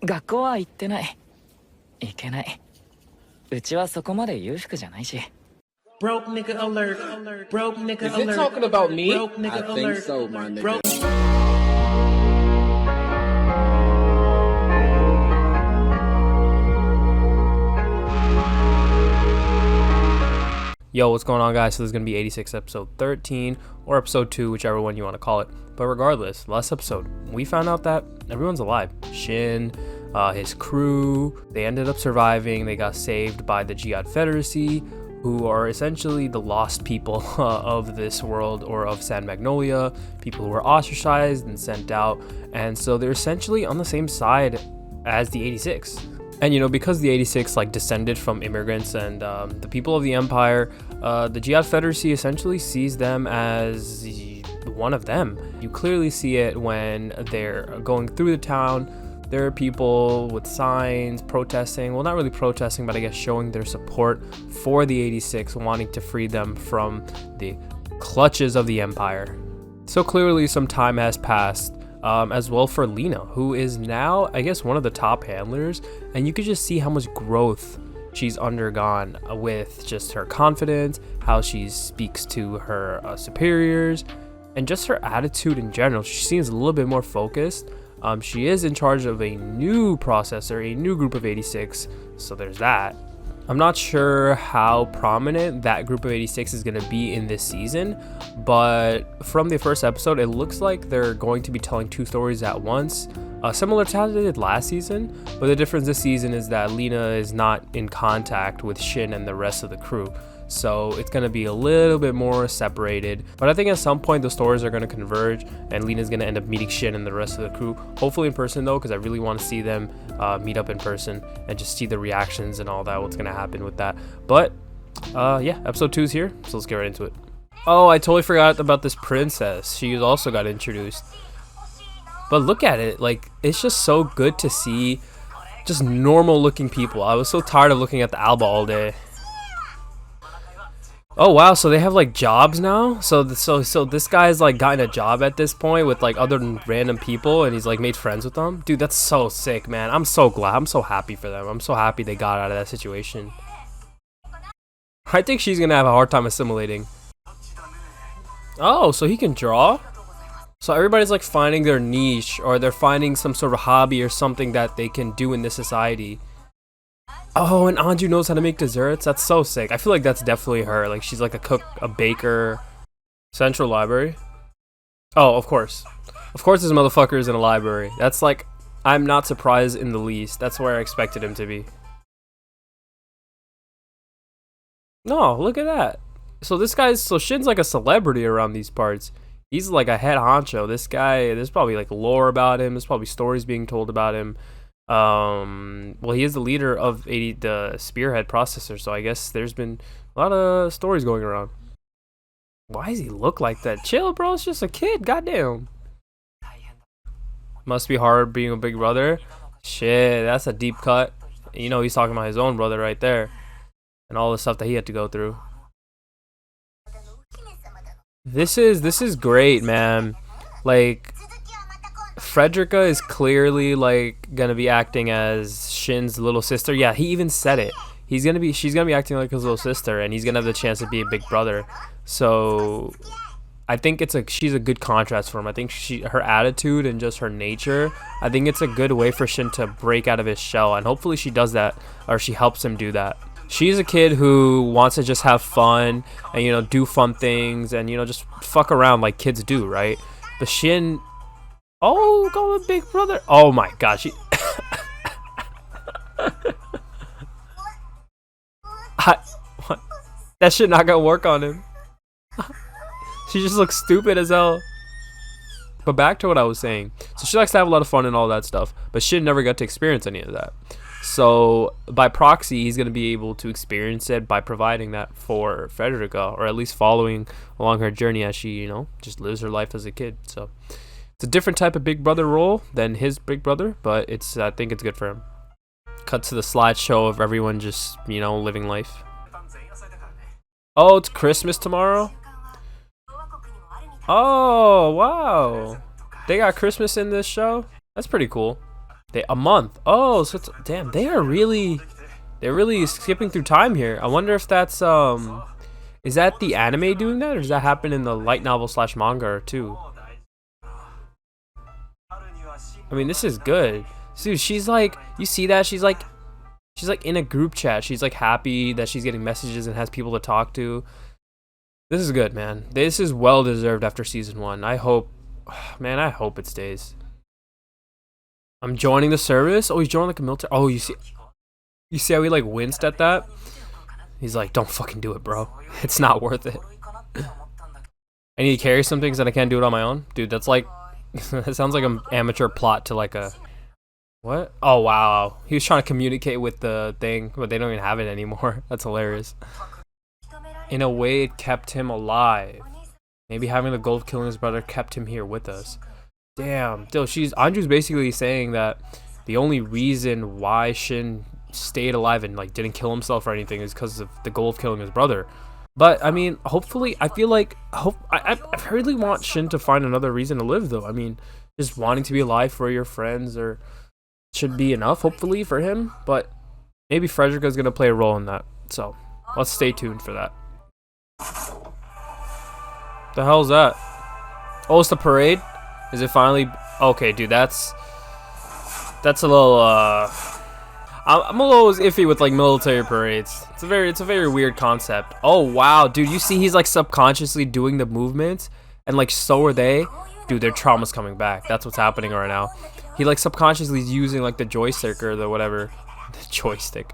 学校は行ってない。行けない。うちはそこまで裕福じゃないし。Broke nigga alert. Broke nigga alert. Is it talking about me? Broke nigga I think so, my nigga. Yo, what's going on, guys? So this is going to be 86 episode 13 or episode 2, whichever one you want to call it. But regardless, last episode, we found out that everyone's alive. Shin, his crew, they ended up surviving. They got saved by the Jihad Federacy, who are essentially the lost people of this world, or of San Magnolia, people who were ostracized and sent out. And so they're essentially on the same side as the 86. And you know, because the 86 like descended from immigrants and the people of the empire, the Jihad Federacy essentially sees them as one of them. You clearly see it when they're going through the town. There are people with signs protesting, well, not really protesting, but I guess showing their support for the 86, wanting to free them from the clutches of the empire. So clearly some time has passed. As well for Lena, who is now, I guess, one of the top handlers, and you could just see how much growth she's undergone with just her confidence, how she speaks to her superiors, and just her attitude in general. She seems a little bit more focused. She is in charge of a new processor, a new group of 86, so there's that. I'm not sure how prominent that group of 86 is going to be in this season, but from the first episode, it looks like they're going to be telling two stories at once, similar to how they did last season, but the difference this season is that Lena is not in contact with Shin and the rest of the crew, so it's going to be a little bit more separated. But I think at some point the stories are going to converge, and Lena's going to end up meeting Shin and the rest of the crew, hopefully in person though, because I really want to see them meet up in person and just see the reactions and all that, what's going to happen with that. But yeah, episode 2 is here, so let's get right into it. Oh, I totally forgot about this princess. She also got introduced. But look at it, like, it's just so good to see just normal looking people. I was so tired of looking at the Alba all day. Oh wow, so they have like jobs now. So this guy's like gotten a job at this point with like other random people, and he's like made friends with them. Dude, that's so sick, man. I'm so glad. I'm so happy for them. I'm so happy they got out of that situation. I think she's gonna have a hard time assimilating. Oh, so he can draw? So everybody's like finding their niche, or they're finding some sort of hobby or something that they can do in this society. Oh, and Anju knows how to make desserts? That's so sick. I feel like that's definitely her. Like, she's like a cook, a baker. Central library? Oh, of course. Of course this motherfucker is in a library. That's like, I'm not surprised in the least. That's where I expected him to be. No, look at that. So this guy's, so Shin's like a celebrity around these parts. He's like a head honcho. This guy, there's probably like lore about him. There's probably stories being told about him. Well, he is the leader of the spearhead processor, so I guess there's been a lot of stories going around. Why does he look like that? Chill, bro, it's just a kid, goddamn. Must be hard being a big brother. Shit, that's a deep cut. You know, he's talking about his own brother right there, and all the stuff that he had to go through. This is great, man. Like, Frederica is clearly like gonna be acting as Shin's little sister. Yeah, he even said it. She's gonna be acting like his little sister, and he's gonna have the chance to be a big brother. So I think she's a good contrast for him. I think her attitude and just her nature, I think it's a good way for Shin to break out of his shell, and hopefully she does that, or she helps him do that. She's a kid who wants to just have fun and, you know, do fun things and, you know, just fuck around like kids do, right? But Shin, oh, go with big brother. Oh my gosh. What? That shit not gonna work on him. She just looks stupid as hell. But back to what I was saying. So she likes to have a lot of fun and all that stuff, but Shin never got to experience any of that. So by proxy, he's going to be able to experience it by providing that for Frederica, or at least following along her journey as she, you know, just lives her life as a kid. So it's a different type of big brother role than his big brother, but I think it's good for him. Cut to the slideshow of everyone just, you know, living life. Oh, it's Christmas tomorrow? Oh, wow. They got Christmas in this show? That's pretty cool. A month. Oh, so it's, damn, they're really skipping through time here. I wonder if that's is that the anime doing that, or does that happen in the light novel / manga too? I mean, this is good. Dude, she's like, you see that? She's like in a group chat. She's like happy that she's getting messages and has people to talk to. This is good, man. This is well deserved after season 1. I hope, man, I hope it stays. I'm joining the service. Oh, he's joining like a military. Oh, you see how he like winced at that? He's like, don't fucking do it, bro. It's not worth it. I need to carry some things that I can't do it on my own. Dude, that's like, that sounds like an amateur plot to like a, what? Oh, wow. He was trying to communicate with the thing, but they don't even have it anymore. That's hilarious. In a way, it kept him alive. Maybe having the goal of killing his brother kept him here with us. Damn. Still, Anju's basically saying that the only reason why Shin stayed alive and like didn't kill himself or anything is because of the goal of killing his brother. But I mean, hopefully, I feel like I really want Shin to find another reason to live, though. I mean, just wanting to be alive for your friends or should be enough, hopefully, for him. But maybe Frederica is gonna play a role in that. So let's stay tuned for that. The hell's that? Oh, it's the parade. Is it finally? Okay, dude, that's a little. I'm a little iffy with like military parades. It's a very weird concept. Oh wow, dude, you see he's like subconsciously doing the movements, and like so are they. Dude, their trauma's coming back. That's what's happening right now. He like subconsciously is using like the joystick or the whatever, the joystick.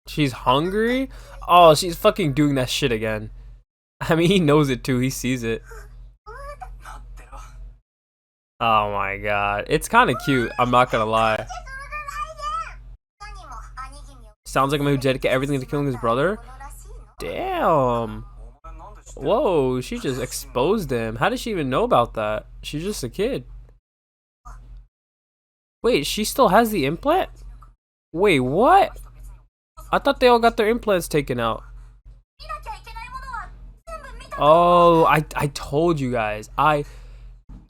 She's hungry. Oh, she's fucking doing that shit again. I mean, he knows it too. He sees it. Oh my god. It's kind of cute. I'm not gonna lie. Sounds like a man who dedicated everything to killing his brother. Damn. Whoa, she just exposed him. How did she even know about that? She's just a kid. Wait, she still has the implant? Wait, what? I thought they all got their implants taken out. Oh, I told you guys.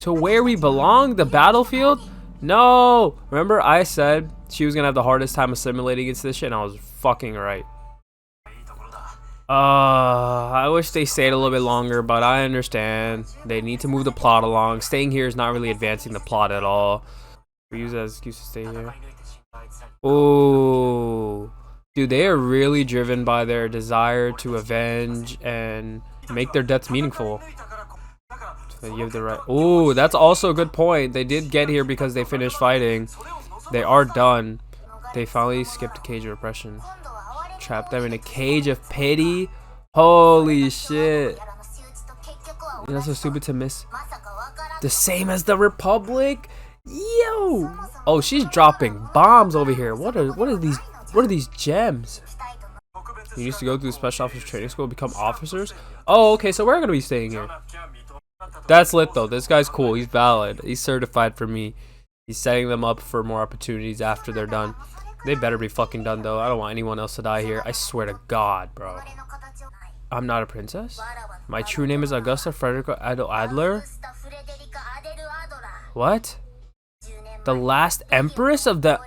To where we belong, the battlefield? No! Remember I said she was gonna have the hardest time assimilating into this shit, and I was fucking right. I wish they stayed a little bit longer, but I understand. They need to move the plot along. Staying here is not really advancing the plot at all. We use that as excuse to stay here. Oh, dude, they are really driven by their desire to avenge and make their deaths meaningful. So you have the right. Oh, that's also a good point. They did get here because they finished fighting. They are done. They finally skipped a cage of repression. Trapped them in a cage of pity. Holy shit. You're not so stupid to miss. The same as the Republic? Yo! Oh, she's dropping bombs over here. What are these gems? You used to go through the special officers training school to become officers? Oh, okay, so we're gonna be staying here. That's lit though. This guy's cool. He's valid. He's certified for me. He's setting them up for more opportunities after they're done. They better be fucking done though. I don't want anyone else to die here. I swear to God, bro. I'm not a princess? My true name is Augusta Frederica Adler? What? The last empress of the...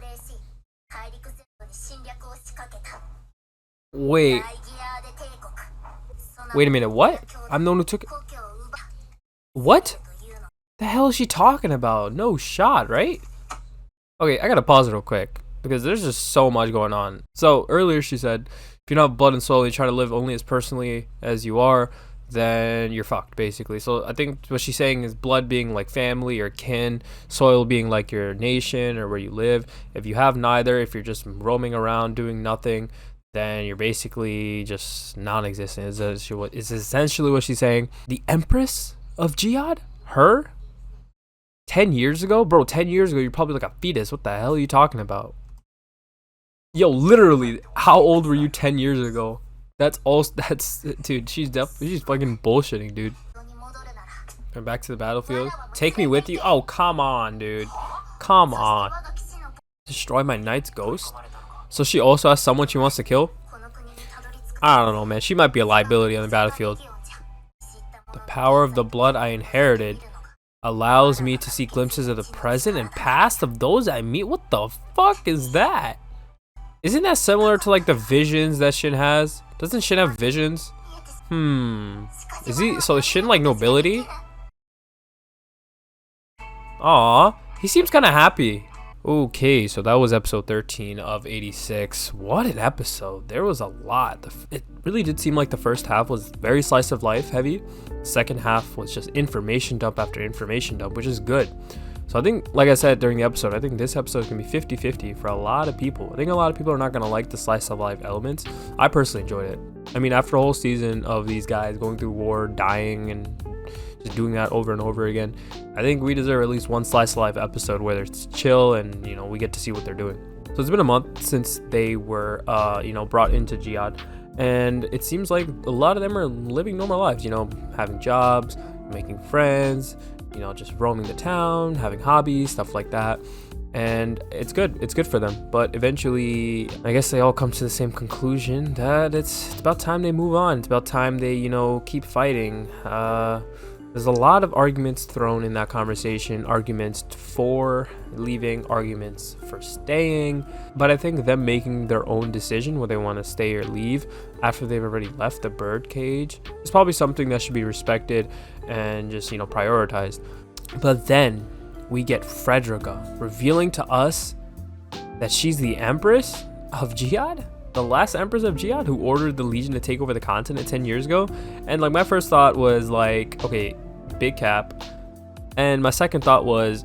Wait a minute, what? I'm the one who took it. What? The hell is she talking about? No shot, right? Okay, I gotta pause it real quick because there's just so much going on. So earlier she said, if you're not blood and soul, you try to live only as personally as you are, then you're fucked, basically. So I think what she's saying is blood being like family or kin, soil being like your nation or where you live. If you have neither, if you're just roaming around doing nothing, then you're basically just non-existent. Is essentially what she's saying. The Empress of Jihad? Her? 10 years ago? Bro, 10 years ago, you're probably like a fetus. What the hell are you talking about? Yo, literally, how old were you 10 years ago? Dude, she's fucking bullshitting, dude. Come back to the battlefield. Take me with you? Oh, come on, dude. Come on. Destroy my knight's ghost? So she also has someone she wants to kill? I don't know, man. She might be a liability on the battlefield. The power of the blood I inherited. allows me to see glimpses of the present and past of those I meet. What the fuck is that? Isn't that similar to like the visions that Shin has? Doesn't Shin have visions? Is he, so is Shin like nobility? Aw, he seems kind of happy. Okay, so that was episode 13 of 86. What an episode. There was a lot. It really did seem like the first half was very slice of life heavy. Second half was just information dump after information dump, which is good. So I think, like I said during the episode, I think this episode is going to be 50-50 for a lot of people. I think a lot of people are not going to like the slice of life elements. I personally enjoyed it. I mean, after a whole season of these guys going through war, dying, and just doing that over and over again, I think we deserve at least one slice of life episode where it's chill and, you know, we get to see what they're doing. So it's been a month since they were, you know, brought into Jihad, and it seems like a lot of them are living normal lives, you know, having jobs, making friends, you know, just roaming the town, having hobbies, stuff like that. And it's good for them. But eventually, I guess they all come to the same conclusion that it's about time they move on. It's about time they, you know, keep fighting. There's a lot of arguments thrown in that conversation, arguments for leaving, arguments for staying, but I think them making their own decision whether they want to stay or leave after they've already left the bird cage is probably something that should be respected and just, you know, prioritized. But then we get Frederica revealing to us that she's the Empress of Jihad, the last Empress of Jihad, who ordered the Legion to take over the continent 10 years ago. And like my first thought was like, okay, big cap. And my second thought was,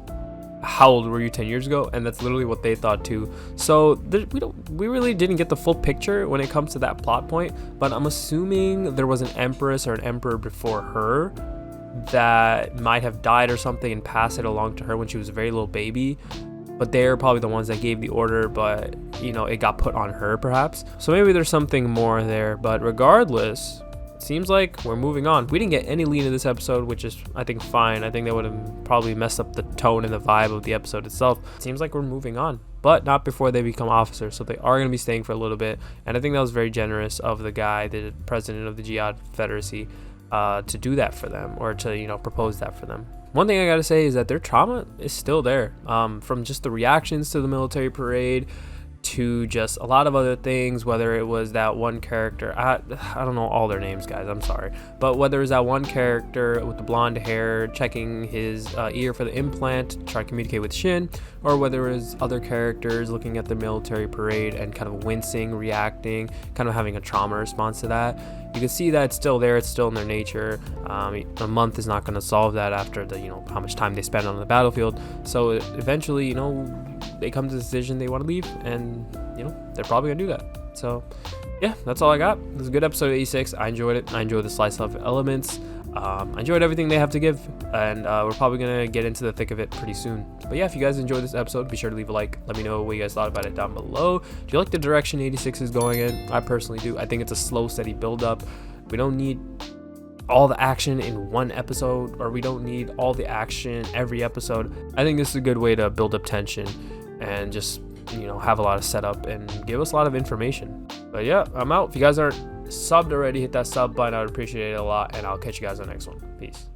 how old were you 10 years ago? And that's literally what they thought too. So we really didn't get the full picture when it comes to that plot point, but I'm assuming there was an Empress or an Emperor before her that might have died or something and passed it along to her when she was a very little baby. But they're probably the ones that gave the order, but, you know, it got put on her perhaps. So maybe there's something more there, but regardless, it seems like we're moving on. We didn't get any lead in this episode, which is, I think, fine. I think that would have probably messed up the tone and the vibe of the episode itself. It seems like we're moving on, but not before they become officers. So they are going to be staying for a little bit. And I think that was very generous of the guy, the president of the Jihad Confederacy, to do that for them, or to, you know, propose that for them. One thing I gotta say is that their trauma is still there, from just the reactions to the military parade to just a lot of other things, whether it was that one character, I don't know all their names, guys, I'm sorry, but whether it's that one character with the blonde hair checking his ear for the implant to try to communicate with Shin, or whether it was other characters looking at the military parade and kind of wincing, reacting, kind of having a trauma response to that. You can see that it's still there, it's still in their nature. A month is not going to solve that after the, you know, how much time they spend on the battlefield. So eventually, you know, they come to the decision they want to leave, and, you know, they're probably going to do that. So yeah, that's all I got. This is a good episode of 86. I enjoyed it. I enjoyed the slice of elements. I enjoyed everything they have to give, and we're probably going to get into the thick of it pretty soon. But yeah, if you guys enjoyed this episode, be sure to leave a like. Let me know what you guys thought about it down below. Do you like the direction 86 is going in? I personally do. I think it's a slow, steady build up. We don't need all the action in one episode, or we don't need all the action every episode. I think this is a good way to build up tension and just, you know, have a lot of setup and give us a lot of information. But yeah, I'm out. If you guys aren't subbed already, hit that sub button. I would appreciate it a lot, and I'll catch you guys on the next one. Peace.